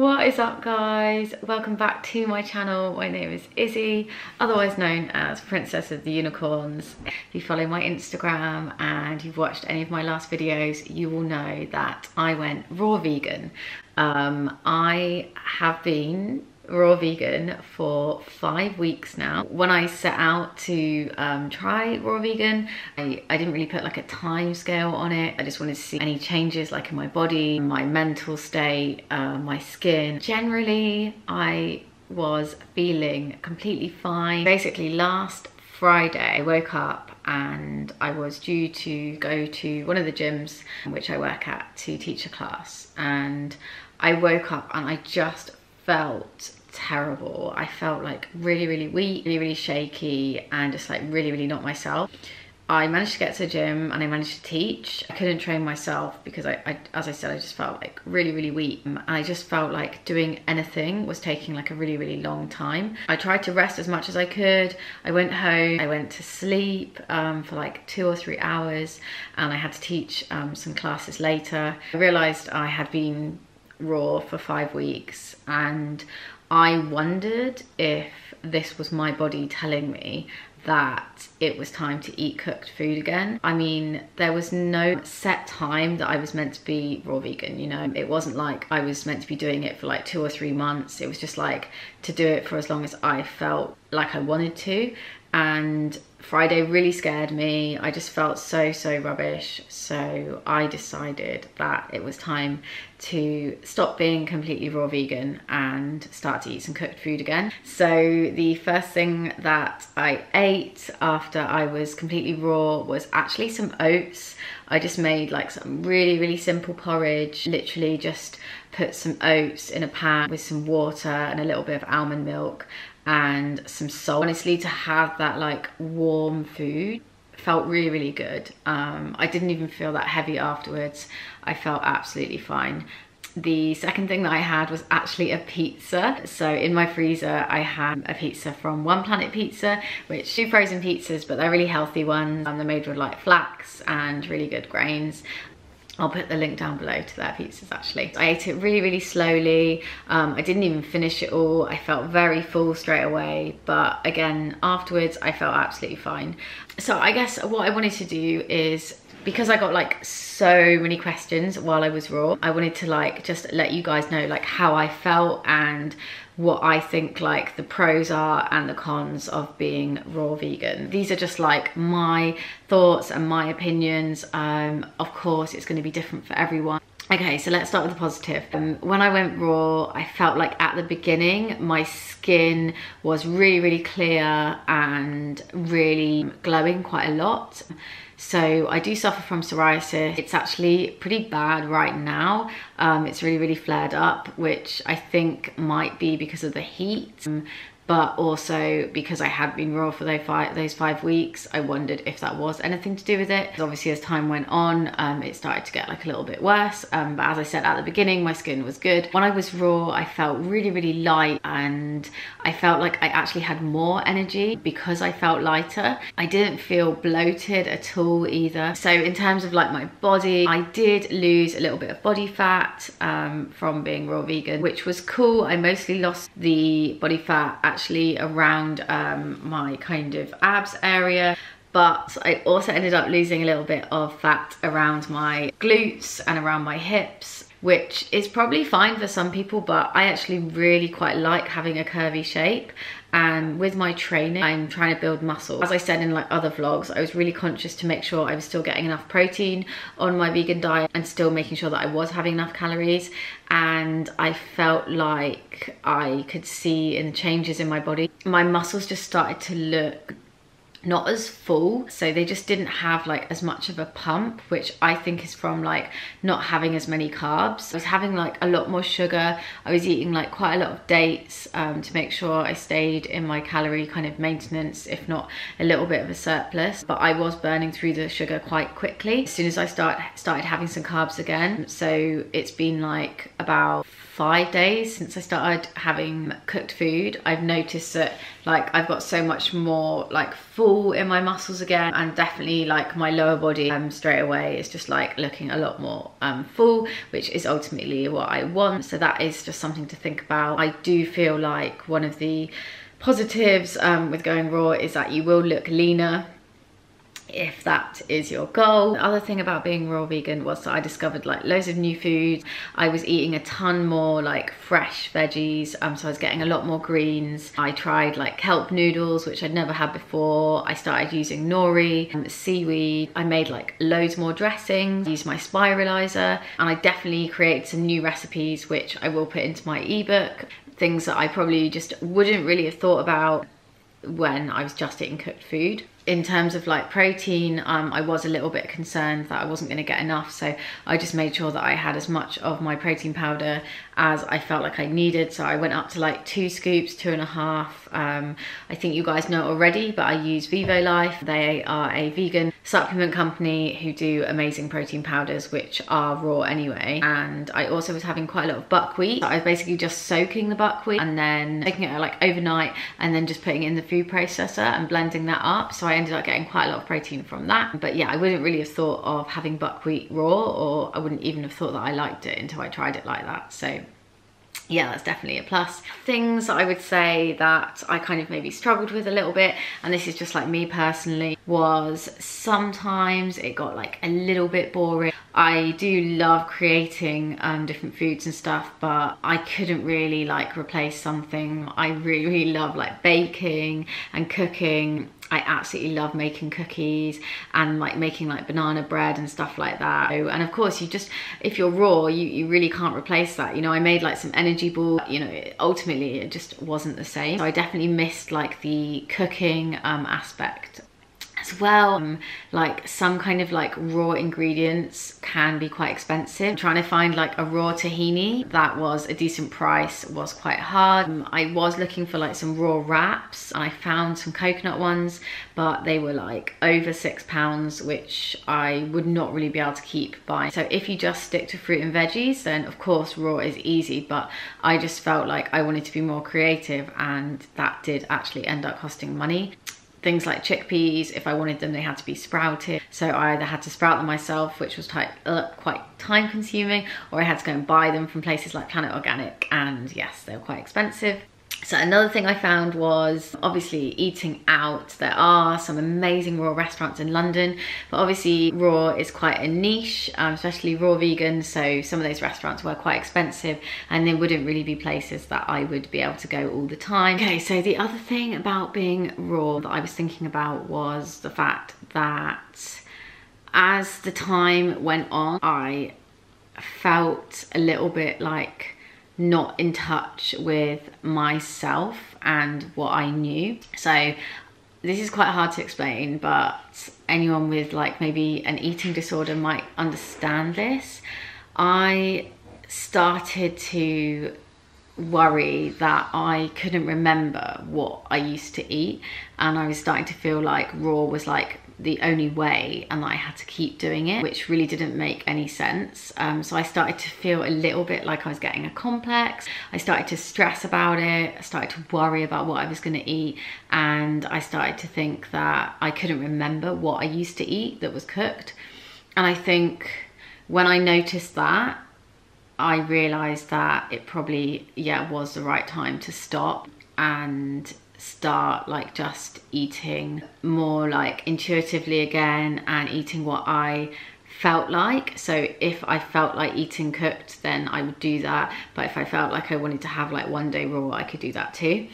What is up, guys? Welcome back to my channel. My name is Izzy, otherwise known as Princess of the Unicorns. If you follow my Instagram and you've watched any of my last videos, you will know that I went raw vegan. I have been raw vegan for 5 weeks now. When I set out to try raw vegan, I didn't really put like a time scale on it. I just wanted to see any changes like in my body, my mental state, my skin. Generally, I was feeling completely fine. Basically, last Friday I woke up and I was due to go to one of the gyms which I work at to teach a class, and I woke up and I just felt terrible. I felt like really weak, really shaky, and just like really not myself. I managed to get to the gym and I managed to teach. I couldn't train myself because as I said, I just felt like really weak, and I just felt like doing anything was taking like a really long time. I tried to rest as much as I could. I went home, I went to sleep for like 2 or 3 hours, and I had to teach some classes later. I realized I had been raw for 5 weeks, and I wondered if this was my body telling me that it was time to eat cooked food again. I mean, there was no set time that I was meant to be raw vegan, you know? It wasn't like I was meant to be doing it for like 2 or 3 months. It was just like to do it for as long as I felt like I wanted to. And Friday really scared me. I just felt so rubbish. So I decided that it was time to stop being completely raw vegan and start to eat some cooked food again. So the first thing that I ate after I was completely raw was actually some oats. I just made like some really simple porridge. Literally just put some oats in a pan with some water and a little bit of almond milk and some salt. Honestly, to have that like warm food felt really good. I didn't even feel that heavy afterwards. I felt absolutely fine. The second thing that I had was actually a pizza. So in my freezer, I had a pizza from One Planet Pizza, which do frozen pizzas, but they're really healthy ones. They're made with like flax and really good grains. I'll put the link down below to their pizzas actually. I ate it really slowly. I didn't even finish it all. I felt very full straight away, but again, afterwards I felt absolutely fine. So I guess what I wanted to do is, because I got like so many questions while I was raw, I wanted to like just let you guys know like how I felt and what I think like the pros are and the cons of being raw vegan. These are just like my thoughts and my opinions. Of course, it's going to be different for everyone. Okay, so let's start with the positive. When I went raw, I felt like at the beginning, my skin was really clear and really glowing quite a lot. So I do suffer from psoriasis. It's actually pretty bad right now. It's really flared up, which I think might be because of the heat. But also because I had been raw for those 5 weeks, I wondered if that was anything to do with it. Obviously, as time went on, it started to get like a little bit worse. But as I said at the beginning, my skin was good. When I was raw, I felt really light, and I felt like I actually had more energy because I felt lighter. I didn't feel bloated at all either. So in terms of like my body, I did lose a little bit of body fat from being raw vegan, which was cool. I mostly lost the body fat actually around my kind of abs area, but I also ended up losing a little bit of fat around my glutes and around my hips, which is probably fine for some people, but I actually really quite like having a curvy shape. And with my training, I'm trying to build muscle. As I said in like other vlogs, I was really conscious to make sure I was still getting enough protein on my vegan diet and still making sure that I was having enough calories. And I felt like I could see in changes in my body. My muscles just started to look not as full, so they just didn't have like as much of a pump, which I think is from like not having as many carbs. I was having like a lot more sugar. I was eating like quite a lot of dates to make sure I stayed in my calorie kind of maintenance, if not a little bit of a surplus. But I was burning through the sugar quite quickly as soon as I started having some carbs again. So it's been like about 5 days since I started having cooked food. I've noticed that like I've got so much more like full in my muscles again, and definitely like my lower body straight away is just like looking a lot more full, which is ultimately what I want. So that is just something to think about. I do feel like one of the positives with going raw is that you will look leaner if that is your goal. The other thing about being raw vegan was that I discovered like loads of new foods. I was eating a ton more like fresh veggies, so I was getting a lot more greens. I tried like kelp noodles, which I'd never had before. I started using nori, seaweed. I made like loads more dressings, used my spiralizer, and I definitely created some new recipes which I will put into my ebook. Things that I probably just wouldn't really have thought about when I was just eating cooked food. In terms of like protein, I was a little bit concerned that I wasn't going to get enough, so I just made sure that I had as much of my protein powder as I felt like I needed. So I went up to like 2 scoops, 2.5. I think you guys know already, but I use Vivo Life. They are a vegan supplement company who do amazing protein powders which are raw anyway. And I also was having quite a lot of buckwheat. So I was basically just soaking the buckwheat and then taking it like overnight and then just putting it in the food processor and blending that up. So I ended up getting quite a lot of protein from that. But yeah, I wouldn't really have thought of having buckwheat raw, or I wouldn't even have thought that I liked it until I tried it like that. So yeah, that's definitely a plus. Things I would say that I kind of maybe struggled with a little bit, and this is just like me personally, was sometimes it got like a little bit boring. I do love creating different foods and stuff, but I couldn't really like replace something. I really love like baking and cooking. I absolutely love making cookies and like making like banana bread and stuff like that. And of course you just, if you're raw, you really can't replace that. You know, I made like some energy balls, you know, ultimately it just wasn't the same. So I definitely missed like the cooking aspect as well. Like some kind of like raw ingredients can be quite expensive. Trying to find like a raw tahini that was a decent price was quite hard. I was looking for like some raw wraps, and I found some coconut ones, but they were like over £6, which I would not really be able to keep buying. So if you just stick to fruit and veggies, then of course raw is easy, but I just felt like I wanted to be more creative, and that did actually end up costing money. Things like chickpeas, if I wanted them, they had to be sprouted. So I either had to sprout them myself, which was quite time consuming, or I had to go and buy them from places like Planet Organic, and yes, they were quite expensive. So another thing I found was obviously eating out. There are some amazing raw restaurants in London, but obviously raw is quite a niche, especially raw vegan. So some of those restaurants were quite expensive, and they wouldn't really be places that I would be able to go all the time. Okay, so the other thing about being raw that I was thinking about was the fact that as the time went on, I felt a little bit like not in touch with myself and what I knew. So this is quite hard to explain, but anyone with like maybe an eating disorder might understand this. I started to worry that I couldn't remember what I used to eat, and I was starting to feel like raw was like the only way, and that I had to keep doing it, which really didn't make any sense. So I started to feel a little bit like I was getting a complex. I started to stress about it. I started to worry about what I was going to eat, and I started to think that I couldn't remember what I used to eat that was cooked. And I think when I noticed that, I realized that it probably, yeah, was the right time to stop and start like just eating more like intuitively again, and eating what I felt like. So if I felt like eating cooked, then I would do that, but if I felt like I wanted to have like one day raw, I could do that too.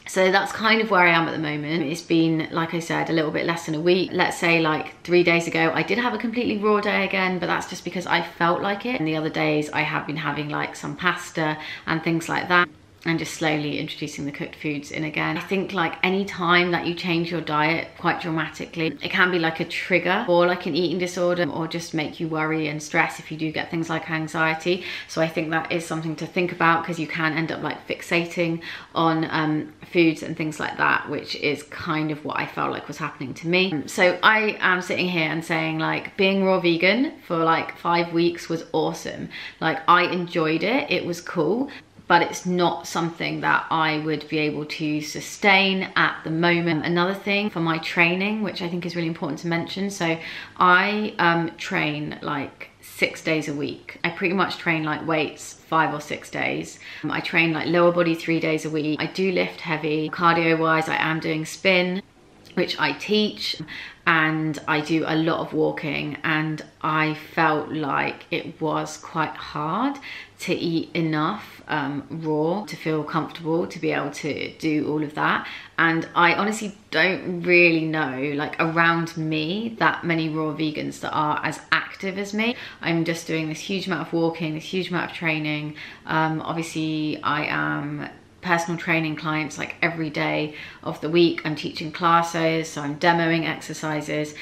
So that's kind of where I am at the moment. It's been, like I said, a little bit less than a week. Let's say like 3 days ago, I did have a completely raw day again, but that's just because I felt like it. And the other days I have been having like some pasta and things like that. and just slowly introducing the cooked foods in again. I think like any time that you change your diet quite dramatically, it can be like a trigger or like an eating disorder, or just make you worry and stress if you do get things like anxiety. So I think that is something to think about, because you can end up like fixating on foods and things like that, which is kind of what I felt like was happening to me. So I am sitting here and saying like being raw vegan for like 5 weeks was awesome. Like I enjoyed it, it was cool, but it's not something that I would be able to sustain at the moment. Another thing for my training, which I think is really important to mention, so I train like 6 days a week. I pretty much train like weights 5 or 6 days. I train like lower body 3 days a week. I do lift heavy. Cardio wise, I am doing spin, which I teach, and I do a lot of walking, and I felt like it was quite hard to eat enough raw to feel comfortable to be able to do all of that. And I honestly don't really know, like around me, that many raw vegans that are as active as me. I'm just doing this huge amount of walking, this huge amount of training. Obviously I am personal training clients like every day of the week. I'm teaching classes, so I'm demoing exercises.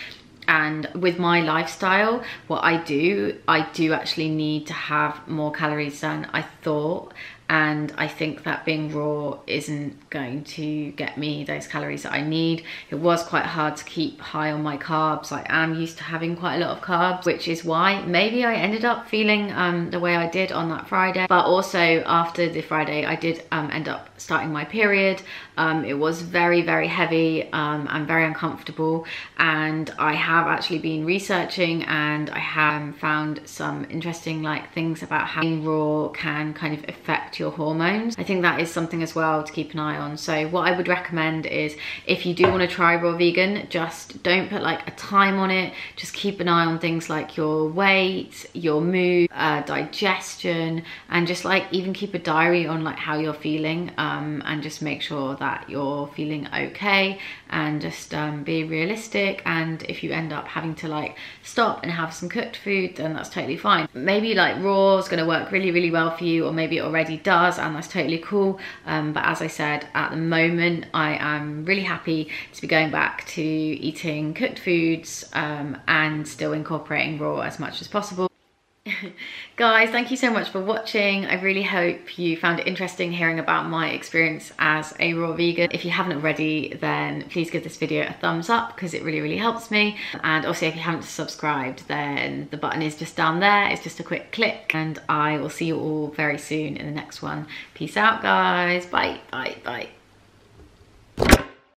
And with my lifestyle, what I do actually need to have more calories than I thought. And I think that being raw isn't going to get me those calories that I need. It was quite hard to keep high on my carbs. I am used to having quite a lot of carbs, which is why maybe I ended up feeling the way I did on that Friday. But also after the Friday, I did end up starting my period. It was very, very heavy and very uncomfortable. And I have actually been researching, and I have found some interesting like things about how being raw can kind of affect your hormones. I think that is something as well to keep an eye on. So what I would recommend is, if you do want to try raw vegan, just don't put like a time on it. Just keep an eye on things like your weight, your mood, digestion, and just like even keep a diary on like how you're feeling, and just make sure that you're feeling okay, and just be realistic. And if you end up having to like stop and have some cooked food, then that's totally fine. Maybe like raw is going to work really, really well for you, or maybe it already does, and that's totally cool. But as I said, at the moment I am really happy to be going back to eating cooked foods and still incorporating raw as much as possible. Guys, thank you so much for watching. I really hope you found it interesting hearing about my experience as a raw vegan. If you haven't already, then please give this video a thumbs up, because it really, really helps me. And also, if you haven't subscribed, then the button is just down there. It's just a quick click, and I will see you all very soon in the next one. Peace out, guys. Bye, bye, bye.